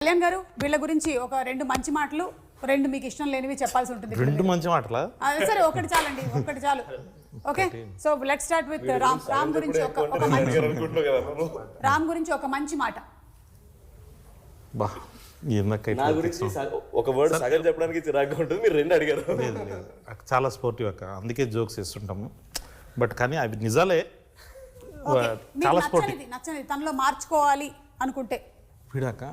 కళ్యాణ్ గారు వీళ్ళ గురించి ఒక రెండు మంచి మాటలు రెండు మీకు ఇష్టం లేనివి చెప్పాల్సి ఉంటుంది. రెండు మంచి మాటలా? సరే ఒకటి చాలండి, ఒకటి చాలు. Okay, so let's start with Ram గురించి ఒక మంచి మాట. బా నా గురించి ఒక వర్డ్ సగం చెప్పడానికి చిరాగ్గా ఉంటుంది, మీరు రెండు అడిగారు. చాలా స్పోర్టివ్ అక్క, అందుకే జోక్స్ వేస్తుంటాము. బట్ కానీ అవి నిజాలే, చాలా స్పోర్టివ్. నచ్చనిది తనలో మార్చుకోవాలి అనుకుంటే వీడాక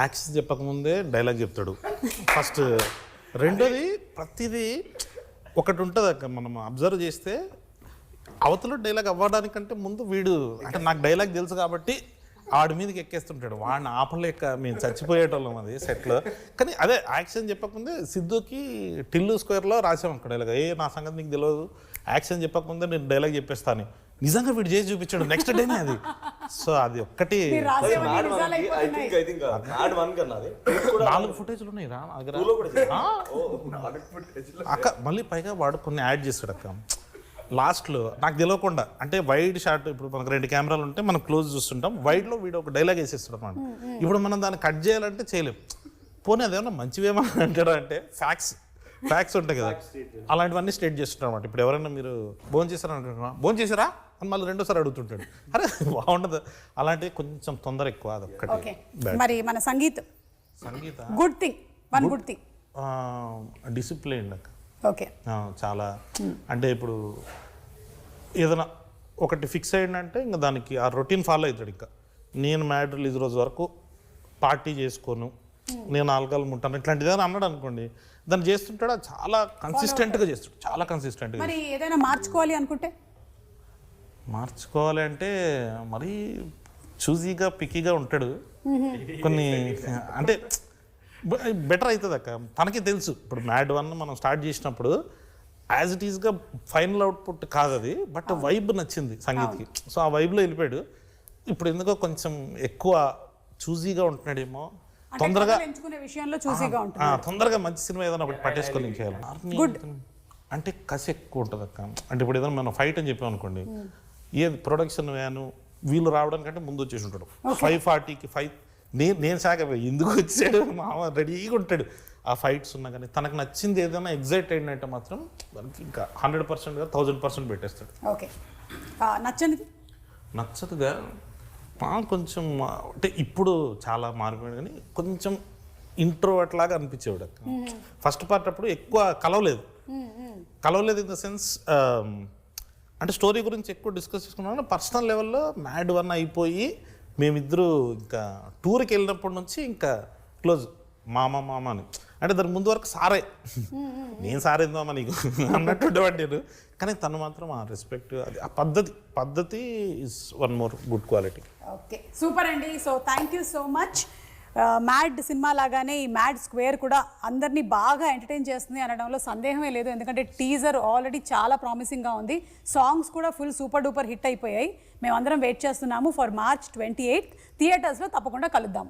యాక్షన్ చెప్పకముందే డైలాగ్ చెప్తాడు ఫస్ట్. రెండోది ప్రతిదీ ఒకటి ఉంటుంది అక్క, మనం అబ్జర్వ్ చేస్తే అవతల డైలాగ్ అవ్వడానికంటే ముందు వీడు అంటే నాకు డైలాగ్ తెలుసు కాబట్టి ఆడి మీదకి ఎక్కేస్తుంటాడు. వాడిని ఆపలేక మేము చచ్చిపోయేటోళ్ళం అది సెట్లో. కానీ అదే యాక్షన్ చెప్పకముందే సిద్ధుకి టిల్లు స్క్వేర్లో రాసాం అక్కడ డైలాగ్, నా సంగతి నీకు తెలియదు, యాక్షన్ చెప్పకముందే నేను డైలాగ్ చెప్పేస్తాను. నిజంగా వీడు చేసి చూపించాడు నెక్స్ట్ డేనే అది. సో అది ఒక్కటి 4 ఫుటేజ్లు ఉన్నాయి రా అక్క. మళ్ళీ పైగా వాడు కొన్ని యాడ్ చేస్తాడు అక్క లాస్ట్లో, నాకు తెలియకుండా. అంటే వైడ్ షాట్, ఇప్పుడు మనకు 2 కెమెరాలు ఉంటే మనం క్లోజ్ చూస్తుంటాం, వైడ్లో వీడు ఒక డైలాగ్ వేసేస్తాడు అన్నమాట. ఇప్పుడు మనం దాన్ని కట్ చేయాలంటే చేయలేం. పోనీ అదేమన్నా మంచివేమన్నా అంటాడు అంటే ఫ్యాక్స్ ఉంటాయి కదా, అలాంటివన్నీ స్టేట్ చేస్తుంటారు అనమాట. ఇప్పుడు ఎవరైనా మీరు భోజనం చేశారా అంటున్నా, భోజనం చేశారా అని మళ్ళీ రెండోసారి అడుగుతుంటాడు, అరే బాగుండదు. అలాంటివి కొంచెం తొందర ఎక్కువ, అదొక్కటి. మరి మన Sangeetha good thing, one good thing discipline అక్క. ఓకే, చాలా. అంటే ఇప్పుడు ఏదైనా ఒకటి ఫిక్స్ అయ్యిందంటే ఇంకా దానికి ఆ రొటీన్ ఫాలో అవుతాడు. ఇంకా నేను మ్యాడ్ రిలీజ్ రోజు వరకు పార్టీ చేసుకోను, నేను ఆల్కహాల్ ముట్టాను, ఇట్లాంటిది ఏదైనా అన్నాడు అనుకోండి, దాన్ని చేస్తుంటాడు. చాలా కన్సిస్టెంట్గా చేస్తాడు, చాలా కన్సిస్టెంట్గా. మరి ఏదైనా మార్చుకోవాలి అనుకుంటే? మార్చుకోవాలి అంటే మరీ చూజీగా పిక్కీగా ఉంటాడు. కొన్ని అంటే బెటర్ అవుతుంది అక్క, తనకి తెలుసు. ఇప్పుడు మ్యాడ్ 1 మనం స్టార్ట్ చేసినప్పుడు యాజ్ ఇట్ ఈస్గా ఫైనల్ అవుట్పుట్ కాదు అది, బట్ వైబ్ నచ్చింది సంగీత్కి. సో ఆ వైబ్లో వెళ్ళిపోయాడు. ఇప్పుడు ఎందుకో కొంచెం ఎక్కువ చూజీగా ఉంటున్నాడేమో, తొందరగా మంచి సినిమా ఏదైనా ఒకటి పట్టేసుకొని చేయాలి అంటే కసి ఎక్కువ ఉంటుంది అక్క. అంటే ఇప్పుడు ఏదైనా మనం ఫైట్ అని చెప్పాం అనుకోండి, ఏది ప్రొడక్షన్ వ్యాను వీళ్ళు రావడానికంటే ముందు వచ్చేసి ఉంటాడు. 5:40కి నేను సాగపోయి ఎందుకు వచ్చాడు మామ రెడీగా ఉంటాడు. ఆ ఫైట్స్ ఉన్నా కానీ తనకు నచ్చింది ఏదైనా ఎగ్జైట్ అయినట్టే మాత్రం దానికి ఇంకా 100%గా 1000% పెట్టేస్తాడు. ఓకే, నచ్చదుగా కొంచెం అంటే ఇప్పుడు చాలా మారిపోయాడు, కానీ కొంచెం ఇంట్రోవర్ట్ లాగా అనిపించేవాడు అక్క. ఫస్ట్ పార్ట్ అప్పుడు ఎక్కువ కలవలేదు ఇన్ ద సెన్స్ అంటే స్టోరీ గురించి ఎక్కువ డిస్కస్ చేసుకున్నాను. పర్సనల్ లెవెల్లో మ్యాడ్ 1 అయిపోయి మేమిద్దరూ ఇంకా టూర్కి వెళ్ళినప్పటి నుంచి ఇంకా క్లోజ్, మామ అని. అంటే దాని ముందు వరకు సారే, నేను సారేందామా నీకు అన్నట్టు ఉండేవాడు నేను. కానీ తను మాత్రం ఆ రెస్పెక్ట్, అది ఆ పద్ధతి is one more good quality. Okay, super అండి. So thank you so much. Mad cinema లాగానే ఈ మ్యాడ్ స్క్వేర్ కూడా అందరినీ బాగా ఎంటర్టైన్ చేస్తుంది అనడంలో సందేహమే లేదు. ఎందుకంటే టీజర్ ఆల్రెడీ చాలా ప్రామిసింగ్గా ఉంది, సాంగ్స్ కూడా ఫుల్ సూపర్ డూపర్ హిట్ అయిపోయాయి. మేమందరం వెయిట్ చేస్తున్నాము ఫర్ March 28 థియేటర్స్లో. తప్పకుండా కలుద్దాం.